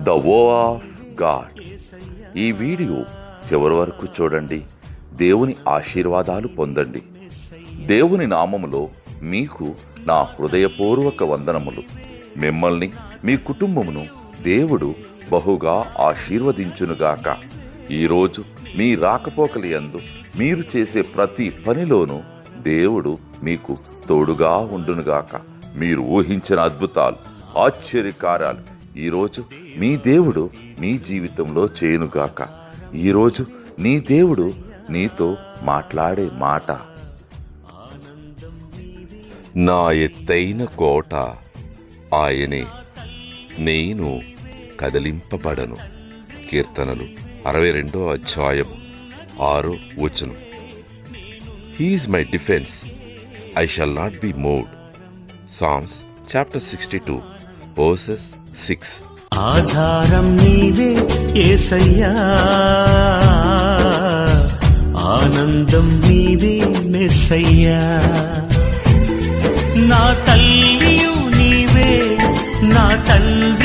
The వో of God. ఈ video చివరి వరకు చూడండి. దేవుని ఆశీర్వాదాలు పొందండి. దేవుని నామములో మీకు నా హృదయపూర్వక వందనములు. మిమ్మల్ని మీ కుటుంబమును దేవుడు బహుగా ఆశీర్వదించునుగాక. ఈరోజు మీ రాకపోకలి యందు మీరు చేసే ప్రతి పనిలోనూ దేవుడు మీకు తోడుగా ఉండునుగాక. మీరు ఊహించిన అద్భుతాలు, ఆశ్చర్యకార్యాలు ఈరోజు మీ దేవుడు మీ జీవితంలో చేయునుగాక. ఈరోజు నీ దేవుడు నీతో మాట్లాడే మాట, నా ఎత్తైన కోట ఆయనే, నేను కదలింపబడను. కీర్తనలు 62:6. He is my defense, I shall not be moved. Psalms chapter 62 verses 6. ఆధారం నీవే యేసయ్యా, ఆనందం నీవే మెస్సయ్యా. నా తల్లియు నీవే, నా తండ్రి